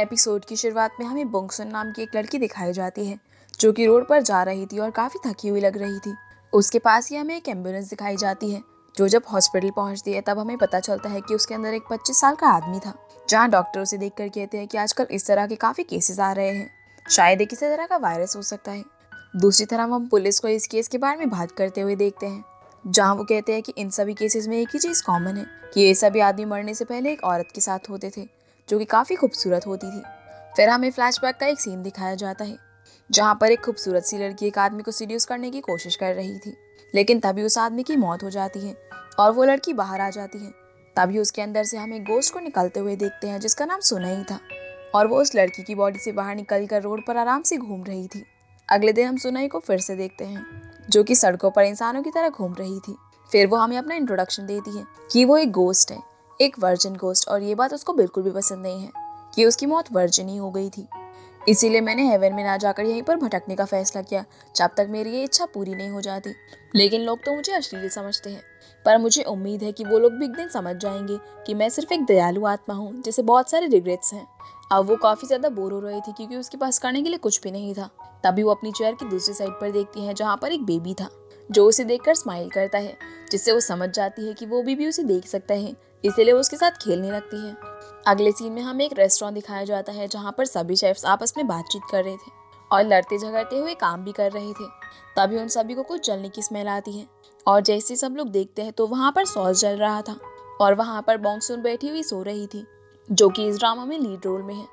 Episode की शुरुआत में हमें बोंगसुन नाम की एक लड़की दिखाई जाती है जो कि रोड पर जा रही थी और काफ़ी थकी हुई लग रही थी। उसके पास ही हमें एक एम्बुलेंस दिखाई जाती है जो जब हॉस्पिटल पहुंचती है तब हमें पता चलता है कि उसके अंदर एक 25 साल का आदमी था। जहां डॉक्टर उसे देखकर कहते हैं कि आजकल इस तरह के काफ़ी केसेस आ रहे हैं, शायद ये किसी तरह का वायरस हो सकता है। दूसरी तरफ हम पुलिस को इस केस के बारे में बात करते हुए देखते हैं जहाँ वो कहते हैं कि इन सभी केसेस में एक ही चीज़ कॉमन है कि ये सभी आदमी मरने से पहले एक औरत के साथ होते थे जो कि काफ़ी खूबसूरत होती थी। फिर हमें फ्लैशबैक का एक सीन दिखाया जाता है जहाँ पर एक खूबसूरत सी लड़की एक आदमी को सीड्यूस करने की कोशिश कर रही थी, लेकिन तभी उस आदमी की मौत हो जाती है और वो लड़की बाहर आ जाती है। तभी उसके अंदर से हम एक गोश्त को निकलते हुए देखते हैं जिसका नाम सुनई था और वो उस लड़की की बॉडी से बाहर निकल कर रोड पर आराम से घूम रही थी। अगले दिन हम सुनई को फिर से देखते हैं जो कि सड़कों पर इंसानों की तरह घूम रही थी। फिर वो हमें अपना इंट्रोडक्शन देती है कि वो एक गोस्ट है, एक वर्जिन गोस्ट, और ये बात उसको बिल्कुल भी पसंद नहीं है कि उसकी मौत वर्जिन ही हो गई थी। इसीलिए मैंने हेवन में ना जाकर यहीं पर भटकने का फैसला किया जब तक मेरी ये इच्छा पूरी नहीं हो जाती। लेकिन लोग तो मुझे अश्लील समझते हैं, पर मुझे उम्मीद है कि वो लोग भी एक दिन समझ जाएंगे कि मैं सिर्फ एक दयालु आत्मा हूँ जिसे बहुत सारे रिग्रेट्स हैं। अब वो काफ़ी ज़्यादा बोर हो रही थी क्योंकि उसके पास करने के लिए कुछ भी नहीं था। तभी वो अपनी चेयर की दूसरी साइड पर देखती है जहाँ पर एक बेबी था जो उसे देखकर स्माइल करता है, जिससे वो समझ जाती है कि वो भी उसे देख सकता है, इसीलिए वो उसके साथ खेलने लगती है। अगले सीन में हमें एक रेस्टोरेंट दिखाया जाता है जहाँ पर सभी शेफ्स आपस में बातचीत कर रहे थे और लड़ते झगड़ते हुए काम भी कर रहे थे। तभी उन सभी को कुछ जलने की स्मेल आती है और जैसे सब लोग देखते हैं तो वहाँ पर सॉस जल रहा था और वहाँ पर बोंगसुन बैठी हुई सो रही थी जो कि इस ड्रामा में लीड रोल में है।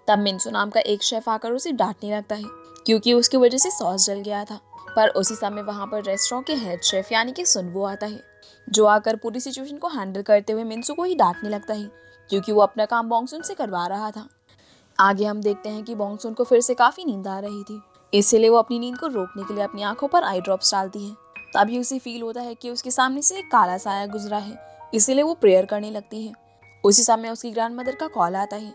तब मिन्सू नाम का एक शेफ आकर उसे डांटने लगता है क्योंकि उसकी वजह से सॉस जल गया था। पर उसी समय वहाँ पर रेस्टोरेंट के हेड शेफ यानी कि सुनवो आता है जो आकर पूरी सिचुएशन को हैंडल करते हुए मिन्सू को ही डांटने लगता है क्योंकि वो अपना काम बोंगसुन से करवा रहा था। आगे हम देखते हैं कि बोंगसुन को फिर से काफ़ी नींद आ रही थी, इसीलिए वो अपनी नींद को रोकने के लिए अपनी आंखों पर आई ड्रॉप्स डालती है। तभी उसे फील होता है कि उसके सामने से एक काला साया गुजरा है, इसीलिए वो प्रेयर करने लगती है। उसी समय उसकी ग्रैंडमदर का कॉल आता है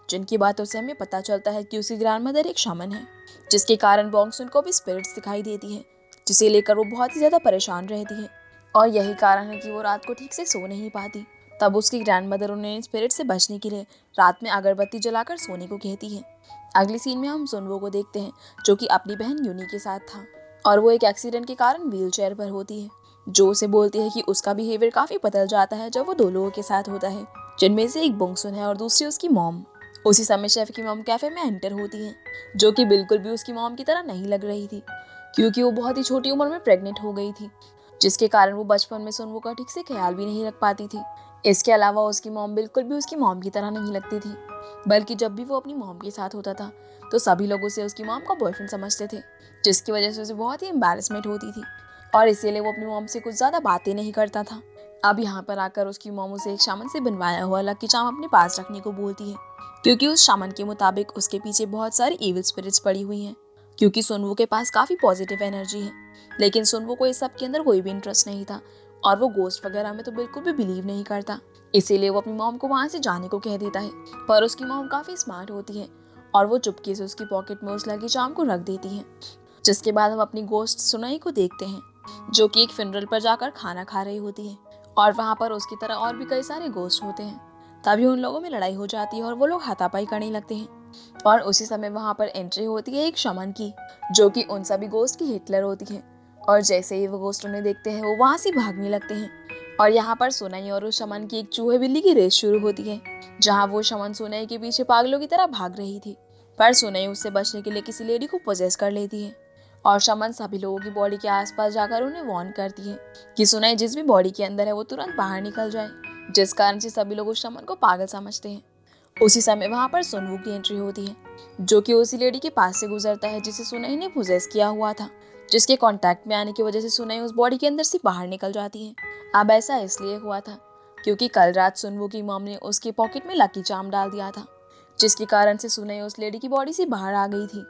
जिनकी बातों से हमें पता चलता है कि उसकी ग्रैंडमदर एक शमन है, जिसके कारण बोंगसुन को भी स्पिरिट्स दिखाई देती है, जिसे लेकर वो बहुत ही ज़्यादा परेशान रहती है और यही कारण है कि वो रात को ठीक से सो नहीं पाती। तब उसकी ग्रैंडमदर उन्हें स्पिरिट से बचने के लिए रात में अगरबत्ती जलाकर सोने को कहती है। अगली सीन में हम सुनवो को देखते हैं जो कि अपनी बहन यूनी के साथ था और वो एक एक्सीडेंट के कारण व्हील चेयर पर होती है, जो उसे बोलती है कि उसका बिहेवियर काफ़ी बदल जाता है जब वो दो लोगों के साथ होता है, जिनमें से एक बोंगसुन है और दूसरी उसकी मॉम। उसी समय शेफ की मॉम कैफे में एंटर होती है जो कि बिल्कुल भी उसकी मॉम की तरह नहीं लग रही थी क्योंकि वो बहुत ही छोटी उम्र में प्रेग्नेंट हो गई थी, जिसके कारण वो बचपन में सुनवो का ठीक से ख्याल भी नहीं रख पाती थी। इसके अलावा उसकी मॉम बिल्कुल भी उसकी मॉम की तरह नहीं लगती थी, बल्कि जब भी वो अपनी मॉम के साथ होता था तो सभी लोग उसे उसकी मॉम का बॉयफ्रेंड समझते थे, जिसकी वजह से उसे बहुत ही एम्बैरेसमेंट होती थी और इसीलिए वो अपनी मॉम से कुछ ज़्यादा बातें नहीं करता था। अब यहाँ पर आकर उसकी मॉम उसे एक शामन से बनवाया हुआ लकी चार्म अपने पास रखने को बोलती है क्योंकि उस शामन के मुताबिक उसके पीछे बहुत सारी इविल स्पिरिट्स पड़ी हुई हैं, क्योंकि सुनवो के पास काफ़ी पॉजिटिव एनर्जी है। लेकिन सुनवो को इस सब के अंदर कोई भी इंटरेस्ट नहीं था और वो गोस्ट वगैरह में तो बिल्कुल भी बिलीव नहीं करता, इसीलिए वो अपनी मॉम को वहाँ से जाने को कह देता है। पर उसकी मॉम काफ़ी स्मार्ट होती है और वो चुपके से उसकी पॉकेट में उस लकी चार्म को रख देती है। जिसके बाद हम अपनी गोस्ट सुनई को देखते हैं जो कि एक फ्यूनरल पर जाकर खाना खा रही होती है और वहाँ पर उसकी तरह और भी कई सारे गोस्ट होते हैं। तभी उन लोगों में लड़ाई हो जाती है और वो लोग हाथापाई करने लगते हैं और उसी समय वहाँ पर एंट्री होती है एक शमन की जो कि उन सभी गोस्ट की हिटलर होती है और जैसे ही वो गोस्ट उन्हें देखते हैं वो वहाँ से भागने लगते हैं और यहाँ पर सुनई और उस शमन की एक चूहे बिल्ली की रेस शुरू होती है जहाँ वो शमन सुनई के पीछे पागलों की तरह भाग रही थी, पर सुनई उससे बचने के लिए किसी लेडी को पोजेस कर लेती है और शमन सभी लोगों की बॉडी के आसपास जाकर उन्हें वार्न करती है कि सुनई जिस भी बॉडी के अंदर है वो तुरंत बाहर निकल जाए, जिस कारण से सभी लोग उस शमन को पागल समझते हैं। उसी समय वहाँ पर सुनवो की एंट्री होती है जो कि उसी लेडी के पास से गुजरता है जिसे सुनई ने पोजेस किया हुआ था, जिसके कांटेक्ट में आने की वजह से सुनई उस बॉडी के अंदर से बाहर निकल जाती है। अब ऐसा इसलिए हुआ था क्योंकि कल रात सुनवो की मॉम ने उसके पॉकेट में लकी चार्म डाल दिया था, जिसके कारण से सुनई उस लेडी की बॉडी से बाहर आ गई थी।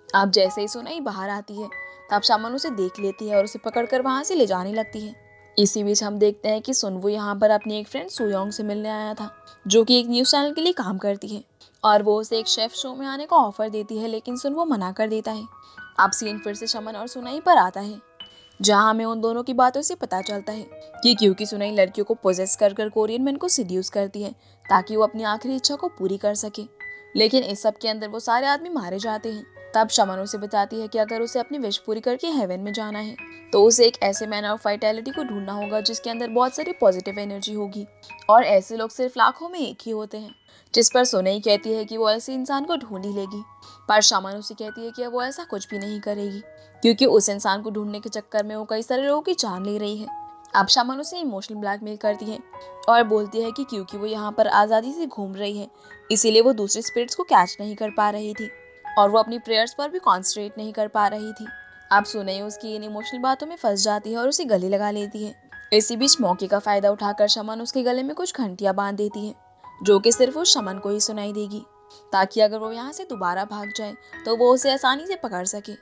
अब जैसे ही सुनई बाहर आती है तब शमन उसे देख लेती है और उसे पकड़कर वहाँ से ले जाने लगती है। इसी बीच हम देखते हैं कि सुनवो यहाँ पर अपनी एक फ्रेंड सुयोंग से मिलने आया था जो कि एक न्यूज़ चैनल के लिए काम करती है और वो उसे एक शेफ शो में आने का ऑफर देती है, लेकिन सुनवो मना कर देता है। अब सीन फिर से शमन और सुनई पर आता है जहाँ हमें उन दोनों की बातों से पता चलता है कि क्योंकि सुनई लड़कियों को पोजेस कर कोरियन मैन को सीड्यूस करती है ताकि वो अपनी आखिरी इच्छा को पूरी कर सके, लेकिन इस सब के अंदर वो सारे आदमी मारे जाते हैं। तब शमन उसे बताती है कि अगर उसे अपनी विश पूरी करके हेवन में जाना है तो उसे एक ऐसे मैन ऑफ वाइटैलिटी को ढूंढना होगा जिसके अंदर बहुत सारी पॉजिटिव एनर्जी होगी, और ऐसे लोग सिर्फ लाखों में एक ही होते हैं। जिस पर सोनई कहती है कि वो ऐसे इंसान को ढूंढ ही लेगी, पर शमन उसे कहती है कि वो ऐसा कुछ भी नहीं करेगी क्योंकि उस इंसान को ढूंढने के चक्कर में वो कई सारे लोगों की जान ले रही है। अब शमन उसे इमोशनल ब्लैकमेल करती है और बोलती है कि क्योंकि वो यहाँ पर आज़ादी से घूम रही है इसीलिए वो दूसरे स्पिरिट्स को कैच नहीं कर पा रही थी और वो अपनी प्रेयर्स पर भी कॉन्सेंट्रेट नहीं कर पा रही थी। अब सुनई उसकी इन इमोशनल बातों में फंस जाती है और उसे गले लगा लेती है। इसी बीच मौके का फायदा उठाकर शमन उसके गले में कुछ घंटियां बांध देती है जो कि सिर्फ उस शमन को ही सुनाई देगी, ताकि अगर वो यहाँ से दोबारा भाग जाए तो वो उसे आसानी से पकड़ सके।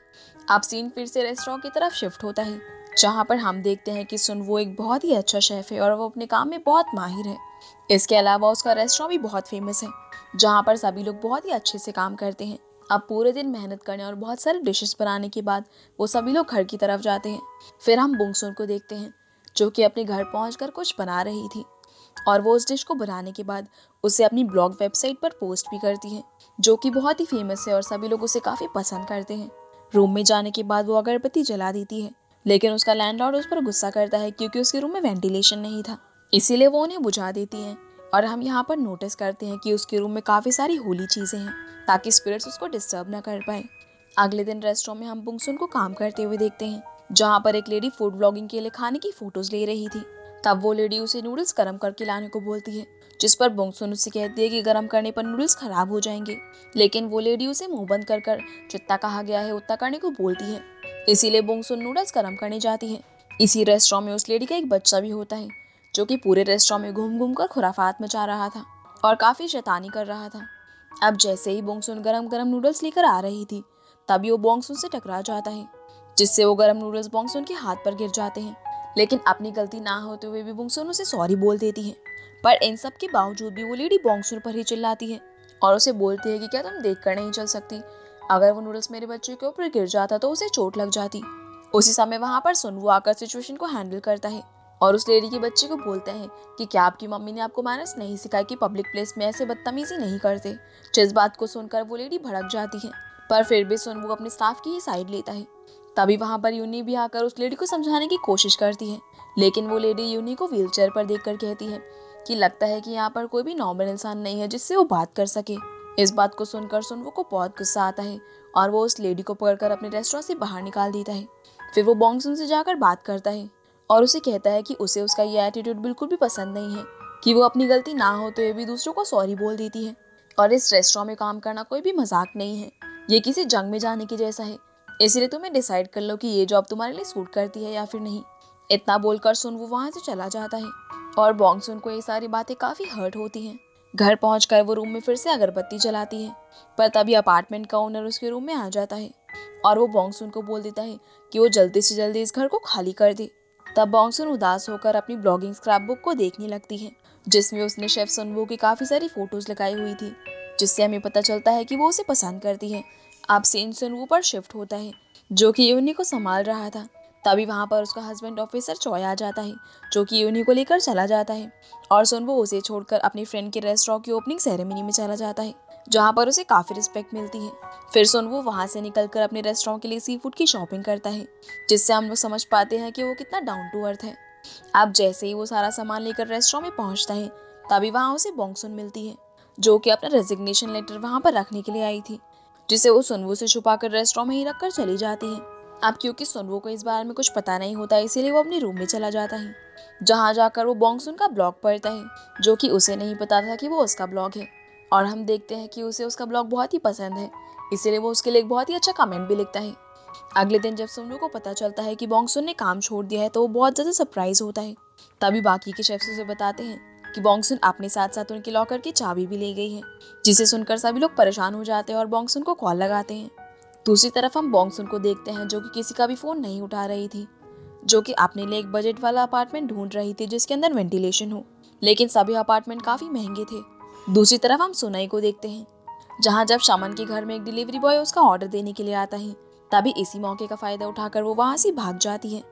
अब सीन फिर से रेस्टोरेंट की तरफ शिफ्ट होता है जहाँ पर हम देखते हैं कि सुनवो एक बहुत ही अच्छा शेफ है और वो अपने काम में बहुत माहिर है। इसके अलावा उसका रेस्टोरेंट भी बहुत फेमस है जहाँ पर सभी लोग बहुत ही अच्छे से काम करते हैं। अब पूरे दिन मेहनत करने और बहुत सारे डिशेस बनाने के बाद वो सभी लोग घर की तरफ जाते हैं। फिर हम बुंगसुन को देखते हैं जो कि अपने घर पहुंचकर कुछ बना रही थी और वो उस डिश को बनाने के बाद उसे अपनी ब्लॉग वेबसाइट पर पोस्ट भी करती है जो कि बहुत ही फेमस है और सभी लोग उसे काफ़ी पसंद करते हैं। रूम में जाने के बाद वो अगरबत्ती जला देती है लेकिन उसका लैंडलॉर्ड उस पर गुस्सा करता है क्योंकि उसके रूम में वेंटिलेशन नहीं था, इसीलिए वो उन्हें बुझा देती है। और हम यहाँ पर नोटिस करते हैं कि उसके रूम में काफ़ी सारी होली चीज़ें हैं ताकि स्पिरिट्स उसको डिस्टर्ब ना कर पाए। अगले दिन रेस्टोरेंट में हम बुंगसुन को काम करते हुए देखते हैं जहाँ पर एक लेडी फूड ब्लॉगिंग के लिए खाने की फोटोज ले रही थी। तब वो लेडी उसे नूडल्स गर्म करके लाने को बोलती है जिस पर बुंगसुन उससे कहती है कि गर्म करने पर नूडल्स खराब हो जाएंगे, लेकिन वो लेडी उसे मुंह बंद कर जितना कहा गया है उतना करने को बोलती है। इसीलिए बुंगसुन नूडल्स गर्म करने जाती है। इसी रेस्टोरेंट में उस लेडी का एक बच्चा भी होता है जो कि पूरे रेस्टोरेंट में घूम घूम कर खुराफात मचा रहा था और काफ़ी शैतानी कर रहा था। अब जैसे ही बोंगसुन गरम गरम नूडल्स लेकर आ रही थी तभी वो बोंगसुन से टकरा जाता है जिससे वो गरम नूडल्स बोंगसुन के हाथ पर गिर जाते हैं। लेकिन अपनी गलती ना होते हुए भी बोंगसुन उसे सॉरी बोल देती है, पर इन सब के बावजूद भी वो लेडी बोंगसुन पर ही चिल्लाती है और उसे बोलती है कि क्या तुम देख कर नहीं चल सकती, अगर वो नूडल्स मेरे बच्चे के ऊपर गिर जाता तो उसे चोट लग जाती। उसी समय वहाँ पर सुनवो आकर सिचुएशन को हैंडल करता है और उस लेडी के बच्चे को बोलते हैं कि क्या आपकी मम्मी ने आपको मैनर्स नहीं सिखाया कि पब्लिक प्लेस में ऐसे बदतमीजी नहीं करते। जिस बात को सुनकर वो लेडी भड़क जाती है, पर फिर भी सुनवो अपने स्टाफ की ही साइड लेता है। तभी वहाँ पर यूनी भी आकर उस लेडी को समझाने की कोशिश करती है, लेकिन वो लेडी यूनी को व्हीलचेयर पर देखकर कहती है कि लगता है कि यहाँ पर कोई भी नॉर्मल इंसान नहीं है जिससे वो बात कर सके। इस बात को सुनकर सुनवो को बहुत गुस्सा आता है और वो उस लेडी को पकड़कर अपने रेस्टोरेंट से बाहर निकाल देता है। फिर वो बोंगसुन से जाकर बात करता है और उसे कहता है कि उसे उसका ये एटीट्यूड बिल्कुल भी पसंद नहीं है कि वो अपनी गलती ना होते हुए भी दूसरों को सॉरी बोल देती है। और इस रेस्टोरेंट में काम करना कोई भी मजाक नहीं है, ये किसी जंग में जाने के जैसा है, इसलिए तुम्हें डिसाइड कर लो कि ये जॉब तुम्हारे लिए सूट करती है या फिर नहीं। इतना बोलकर सुन वो वहाँ से चला जाता है और बोंगसुन को ये सारी बातें काफ़ी हर्ट होती हैं। घर पहुंचकर वो रूम में फिर से अगरबत्ती जलाती है, पर तभी अपार्टमेंट का ओनर उसके रूम में आ जाता है और वो बोंगसुन को बोल देता है कि वो जल्दी से जल्दी इस घर को खाली कर दे। तब बोंगसुन उदास होकर अपनी ब्लॉगिंग स्क्रैपबुक को देखने लगती है जिसमें उसने शेफ सुनवो की काफ़ी सारी फोटोज लगाई हुई थी, जिससे हमें पता चलता है कि वो उसे पसंद करती है। अब सीन सुनवो पर शिफ्ट होता है जो कि यूनी को संभाल रहा था। तभी वहाँ पर उसका हस्बैंड ऑफिसर चॉय आ जाता है जो कि यूनी को लेकर चला जाता है और सुनवो उसे छोड़कर अपनी फ्रेंड के रेस्टोरेंट की ओपनिंग सेरेमनी में चला जाता है जहाँ पर उसे काफ़ी रिस्पेक्ट मिलती है। फिर सुनवो वहाँ से निकलकर अपने रेस्टोरेंट के लिए सी फूड की शॉपिंग करता है जिससे हम लोग समझ पाते हैं कि वो कितना डाउन टू अर्थ है। अब जैसे ही वो सारा सामान लेकर रेस्टोरेंट में पहुँचता है तभी वहाँ उसे बोंगसुन मिलती है जो कि अपना रेजिग्नेशन लेटर वहाँ पर रखने के लिए आई थी, जिसे वो सुनवो से छुपाकर रेस्टोरेंट में ही रखकर चली जाती है। अब क्योंकि सुनवो को इस बारे में कुछ पता नहीं होता इसीलिए वो अपने रूम में चला जाता है जहाँ जाकर वो बोंगसुन का ब्लॉग पढ़ता है जो कि उसे नहीं पता था कि वो उसका ब्लॉग है। और हम देखते हैं कि उसे उसका ब्लॉग बहुत ही पसंद है, इसीलिए वो उसके लिए एक बहुत ही अच्छा कमेंट भी लिखता है। अगले दिन जब सुनवो को पता चलता है कि बोंगसुन ने काम छोड़ दिया है तो वो बहुत ज़्यादा सरप्राइज होता है। तभी बाकी के शेफ्स उसे बताते हैं कि बोंगसुन अपने साथ साथ उनके लॉकर की चाबी भी ले गई है, जिसे सुनकर सभी लोग परेशान हो जाते हैं और बोंगसुन को कॉल लगाते हैं। दूसरी तरफ हम बोंगसुन को देखते हैं जो कि किसी का भी फ़ोन नहीं उठा रही थी, जो कि अपने लिए एक बजट वाला अपार्टमेंट ढूंढ रही थी जिसके अंदर वेंटिलेशन हो, लेकिन सभी अपार्टमेंट काफ़ी महंगे थे। दूसरी तरफ हम सुनई को देखते हैं जहाँ जब शमन के घर में एक डिलीवरी बॉय उसका ऑर्डर देने के लिए आता है तभी इसी मौके का फ़ायदा उठाकर वो वहाँ से भाग जाती है।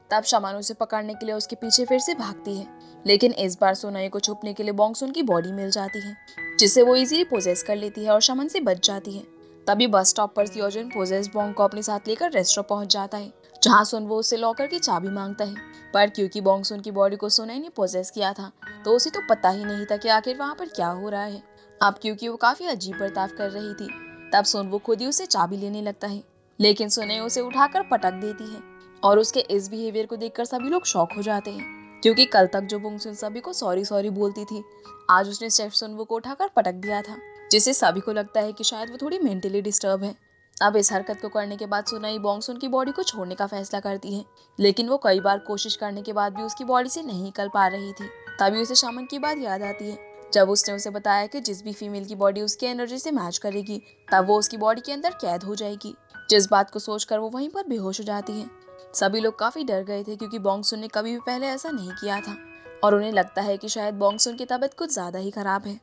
तब शमन उसे पकड़ने के लिए उसके पीछे फिर से भागती है, लेकिन इस बार सुनई को छुपने के लिए बोंगसुन की बॉडी मिल जाती है जिससे वो इजीली पोजेस कर लेती है और शमन से बच जाती है। तभी बस स्टॉप पर सियोजन पोजेस बॉन्ग को अपने साथ लेकर रेस्टोरेंट पहुंच जाता है, जहां सुनवो उससे लॉकर की चाबी मांगता है। पर क्योंकि बॉन्ग सुन की बॉडी को सुनाई ने पोजेस किया था, तो उसे तो पता ही नहीं था कि आखिर वहां पर क्या हो रहा है। अब क्योंकि वो काफी अजीब बर्ताव कर रही थी, तब सुनवो खुद ही उसे चाबी लेने लगता है, लेकिन सुनई उसे उठाकर पटक देती है। और उसके इस बिहेवियर को देखकर सभी लोग शॉक हो जाते हैं, क्योंकि कल तक जो बुंगसुन सभी को सॉरी सॉरी बोलती थी, आज उसने शेफ सुनवो को उठाकर पटक दिया था, जिससे सभी को लगता है कि शायद वो थोड़ी मेंटली डिस्टर्ब है। अब इस हरकत को करने के बाद सुनई बॉन्गसुन की बॉडी को छोड़ने का फैसला करती है, लेकिन वो कई बार कोशिश करने के बाद भी उसकी बॉडी से नहीं निकल पा रही थी। तभी उसे शामन की बात याद आती है, जब उसने उसे बताया कि जिस भी फीमेल की बॉडी उसकी एनर्जी से मैच करेगी, तब वो उसकी बॉडी के अंदर कैद हो जाएगी। जिस बात को सोचकर वो वहीं पर बेहोश हो जाती है। सभी लोग काफी डर गए थे, क्योंकि बॉन्गसुन ने कभी भी पहले ऐसा नहीं किया था, और उन्हें लगता है कि शायद बॉन्गसुन की तबीयत कुछ ज्यादा ही खराब है।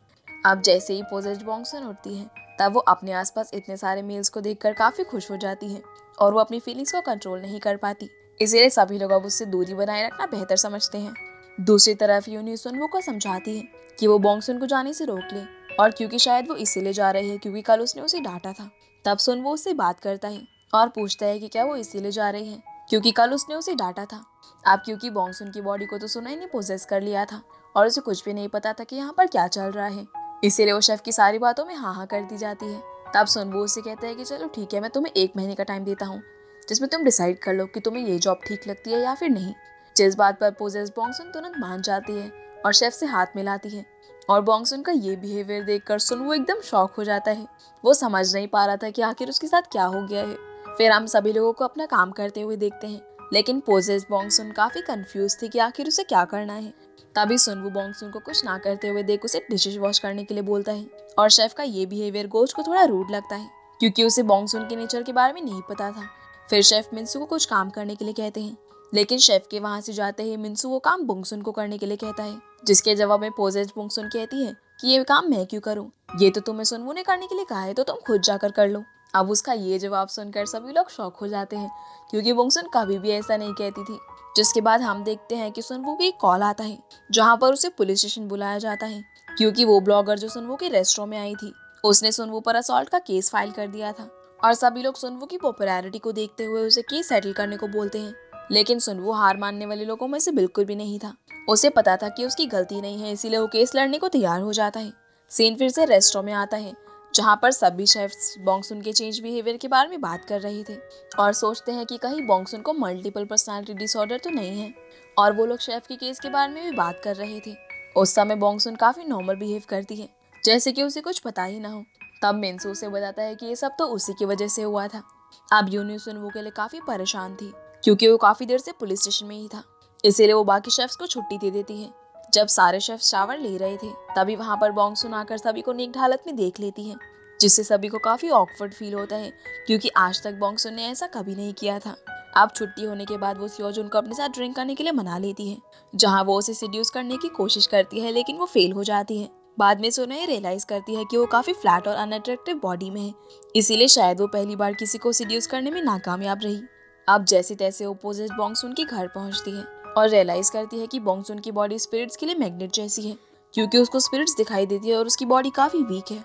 अब जैसे ही पोजेस्ड बॉन्गसुन उठती है, तब वो अपने आसपास इतने सारे मेल्स को देखकर काफी खुश हो जाती है, और वो अपनी फीलिंग्स को कंट्रोल नहीं कर पाती। इसीलिए सभी लोग अब उससे दूरी बनाए रखना बेहतर समझते हैं। दूसरी तरफ यूनी सुनवो को समझाती है कि वो बॉन्गसुन को जाने से रोक ले, और क्योंकि शायद वो इसीलिए जा रहे हैं क्योंकि कल उसने उसे डांटा था। तब सुनवो उससे बात करता है और पूछता है कि क्या वो इसीलिए जा रहे हैं क्योंकि कल उसने उसे डांटा था। अब क्योंकि बॉन्गसुन की बॉडी को तो सुनाई ने पोजेस कर लिया था, और उसे कुछ भी नहीं पता था कि यहाँ पर क्या चल रहा है, इसीलिए वो शेफ की सारी बातों में हाँ हाँ कर दी जाती है। तब सुनवो उससे कहता है कि चलो ठीक है, मैं तुम्हें 1 महीने का टाइम देता हूँ, जिसमें तुम डिसाइड कर लो कि तुम्हें ये जॉब ठीक लगती है या फिर नहीं। जिस बात पर पोजेस बॉन्गसुन तुरंत मान जाती है और शेफ से हाथ मिलाती है, और बॉन्गसुन का ये बिहेवियर देखकर सुनवो एकदम शॉक हो जाता है। वो समझ नहीं पा रहा था कि आखिर उसके साथ क्या हो गया है। फिर हम सभी लोगों को अपना काम करते हुए देखते हैं, लेकिन पोजेस बॉन्गसुन काफी कंफ्यूज थी कि आखिर उसे क्या करना है। तभी सुनवो बॉन्गसुन को कुछ ना करते हुए देख उसे डिशेस वॉश करने के लिए बोलता है, और शेफ का ये बिहेवियर गोज को थोड़ा रूड लगता है, क्योंकि उसे बॉन्गसुन के नेचर के बारे में नहीं पता था। फिर शेफ मिंसू को कुछ काम करने के लिए कहते हैं, लेकिन शेफ के वहां से जाते ही मिंसू वो काम बॉन्गसुन को करने के लिए कहता है, जिसके जवाब में पोजेस बॉन्गसुन कहती है कि ये काम मैं क्यों करूं, ये तो तुम्हें सुनवो ने करने के लिए कहा है, तो तुम खुद जाकर कर लो। अब उसका ये जवाब सुनकर सभी लोग शॉक हो जाते हैं, क्योंकि बॉन्गसुन कभी भी ऐसा नहीं कहती थी। जिसके बाद हम देखते हैं कि सुनवो को एक कॉल आता है, जहां पर उसे पुलिस स्टेशन बुलाया जाता है, क्योंकि वो ब्लॉगर जो सुनवो के रेस्टोरेंट में आई थी, उसने सुनवो पर असॉल्ट का केस फाइल कर दिया था। और सभी लोग सुनवो की पॉपुलैरिटी को देखते हुए उसे केस सेटल करने को बोलते हैं, लेकिन सुनवो हार मानने वाले लोगों में से बिल्कुल भी नहीं था। उसे पता था कि उसकी गलती नहीं है, इसीलिए वो केस लड़ने को तैयार हो जाता है। सीन फिर से रेस्टोरेंट में आता है, जहाँ पर सभी शेफ्स बॉन्गसुन के चेंज बिहेवियर के बारे में बात कर रहे थे, और सोचते हैं कि कहीं बॉन्गसुन को मल्टीपल पर्सनालिटी डिसऑर्डर तो नहीं है। और वो लोग शेफ के केस के बारे में भी बात कर रहे थे। उस समय बॉन्गसुन काफी नॉर्मल बिहेव करती है, जैसे कि उसे कुछ पता ही ना हो। तब मिंसू उसे बताता है कि ये सब तो उसी की वजह से हुआ था। अब यूनी सुनवो के लिए काफी परेशान थी, क्योंकि वो काफी देर से पुलिस स्टेशन में ही था, इसीलिए वो बाकी शेफ्स को छुट्टी दे देती है। जब सारे शेफ शावर ले रहे थे, तभी वहां पर बॉन्गसुन आकर सभी को नेक्ड हालत में देख लेती है, जिससे सभी को काफी ऑकवर्ड फील होता है, क्योंकि आज तक बॉन्गसुन ने ऐसा कभी नहीं किया था। अब छुट्टी होने के बाद वो सियोजुन को अपने साथ ड्रिंक करने के लिए मना लेती है, जहां वो उसे सिड्यूस करने की कोशिश करती है, लेकिन वो फेल हो जाती है। बाद में सुनई रियलाइज करती है कि वो काफी फ्लैट और अनअट्रैक्टिव बॉडी में है, इसीलिए शायद वो पहली बार किसी को सिड्यूस करने में नाकामयाब रही। अब जैसे तैसे अपोजिट बॉन्गसुन के घर पहुंचती है और रियलाइज करती है कि बॉन्गसुन की बॉडी स्पिरिट्स के लिए मैग्नेट जैसी है, क्योंकि उसको स्पिरिट्स दिखाई देती है और उसकी बॉडी काफी वीक है।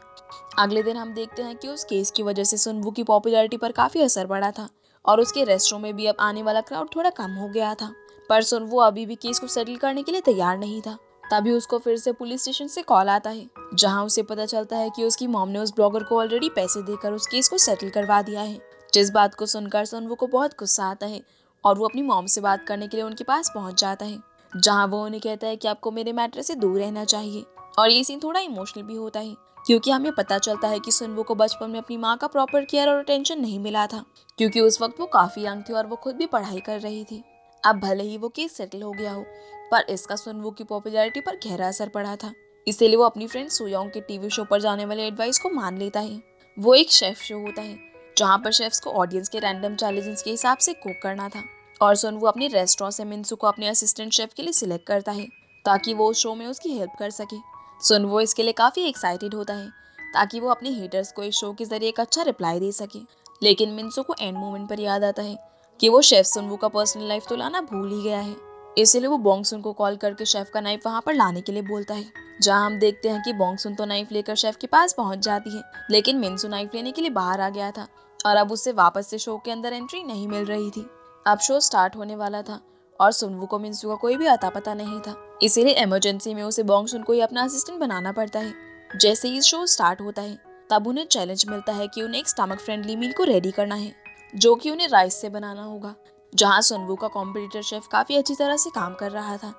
अगले दिन हम देखते हैं कि उस केस की वजह से सुनवो की पॉपुलैरिटी पर काफी असर पड़ा था, और उसके रेस्टोरेंट में भी अब आने वाला क्राउड थोड़ा कम हो गया था। पर सुनवो अभी भी केस को सेटल करने के लिए तैयार नहीं था। तभी उसको फिर से पुलिस स्टेशन से कॉल आता है, जहां उसे पता चलता है कि उसकी मॉम ने उस ब्लॉगर को ऑलरेडी पैसे देकर उस केस को सेटल करवा दिया है। जिस बात को सुनकर सुनवो को बहुत गुस्सा आता है, और वो अपनी मॉम से बात करने के लिए उनके पास पहुंच जाता है, जहां वो उन्हें कहता है कि आपको मेरे मैटर से दूर रहना चाहिए। और ये सीन थोड़ा इमोशनल भी होता है, क्योंकि हमें पता चलता है कि सुनवो को बचपन में अपनी माँ का प्रॉपर केयर और अटेंशन नहीं मिला था, क्योंकि उस वक्त वो काफी यंग थी और वो खुद भी पढ़ाई कर रही थी। अब भले ही वो केस सेटल हो गया हो, पर इसका सुनवो की पॉपुलैरिटी पर गहरा असर पड़ा था, इसीलिए वो अपनी फ्रेंड सुयोंग के टीवी शो पर जाने वाले एडवाइस को मान लेता है। वो एक शेफ शो होता है, जहाँ पर शेफ्स को ऑडियंस के रैंडम चैलेंजेस के हिसाब से कुक करना था, और सुनवो अपने रेस्टोरेंट से मिंसू को अपने असिस्टेंट शेफ के लिए सिलेक्ट करता है, ताकि वो उस शो में उसकी हेल्प कर सके। सुनवो इसके लिए काफी एक्साइटेड होता है, ताकि वो अपने हेटर्स को इस शो के जरिए एक अच्छा रिप्लाई दे सके। लेकिन मिंसू को एंड मोमेंट पर याद आता है कि वो शेफ सुनवो का पर्सनल लाइफ तो लाना भूल ही गया है, इसलिए वो बोंगसुन को कॉल करके शेफ का नाइफ वहाँ पर लाने के लिए बोलता है, जहाँ हम देखते हैं कि बोंगसुन तो नाइफ लेकर शेफ के पास पहुंच जाती है, लेकिन मिनसू नाइफ लेने के लिए बाहर आ गया था और अब उससे वापस से शो के अंदर एंट्री नहीं मिल रही थी। अब शो स्टार्ट होने वाला था और सुनवू को मिनसू का कोई भी अता पता नहीं था, इसीलिए इमरजेंसी में उसे बोंगसुन को ही अपना असिस्टेंट बनाना पड़ता है। जैसे ही शो स्टार्ट होता है तब उन्हें चैलेंज मिलता है कि उन्हें एक स्टमक फ्रेंडली मील को रेडी करना है, जो कि उन्हें राइस से बनाना होगा, जहाँ सुनवू का कॉम्पिटिटर शेफ काफी अच्छी तरह से काम कर रहा था,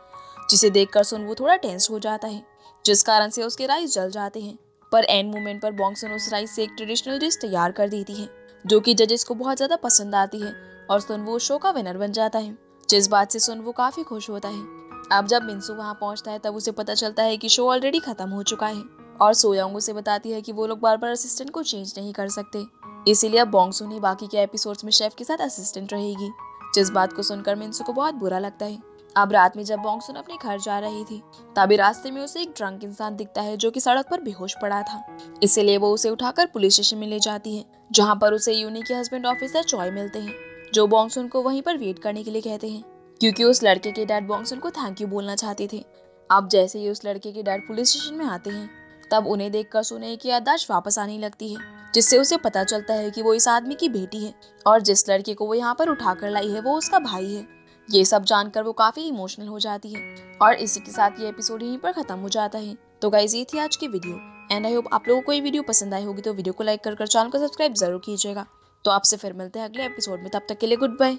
जिसे देखकर सुनवू थोड़ा टेंस हो जाता है, जिस कारण से उसके राइस जल जाते हैं। पर एंड मोमेंट पर बोंगसुन उस राइस से एक ट्रेडिशनल डिश तैयार कर देती है, जो कि जजेस को बहुत ज्यादा पसंद आती है और सुनवू शो का विनर बन जाता है, जिस बात से सुनवू काफी खुश होता है। अब जब मिनसू वहाँ पहुँचता है तब उसे पता चलता है कि शो ऑलरेडी खत्म हो चुका है और सोयांग उसे बताती है कि वो लोग बार बार असिस्टेंट को चेंज नहीं कर सकते, इसीलिए अब बोंगसुन ही बाकी के एपिसोड्स में शेफ के साथ असिस्टेंट रहेगी, जिस बात को सुनकर मिनसू को बहुत बुरा लगता है। अब रात में जब बोंगसुन अपने घर जा रही थी तभी रास्ते में उसे एक ड्रंक इंसान दिखता है जो कि सड़क पर बेहोश पड़ा था, इसीलिए वो उसे उठाकर पुलिस स्टेशन में ले जाती है, जहाँ पर उसे यूनी के हस्बैंड ऑफिसर चॉय मिलते हैं, जो बोंगसुन को वहीं पर वेट करने के लिए कहते हैं, क्योंकि उस लड़के के डैड बोंगसुन को थैंक यू बोलना चाहते थे। अब जैसे ही उस लड़के के डैड पुलिस स्टेशन में आते हैं तब उन्हें देखकर सुने की याददाश्त वापस आने लगती है, जिससे उसे पता चलता है कि वो इस आदमी की बेटी है और जिस लड़के को वो यहाँ पर उठाकर लाई है वो उसका भाई है। ये सब जानकर वो काफी इमोशनल हो जाती है और इसी के साथ ये एपिसोड यहीं पर खत्म हो जाता है। तो गाइस ये थी आज की वीडियो एंड आई होप आप लोगों को ये वीडियो पसंद आई होगी, तो वीडियो को लाइक कर चैनल को सब्सक्राइब जरूर कीजिएगा। तो आपसे फिर मिलते हैं अगले एपिसोड में, तब तक के लिए गुड बाय।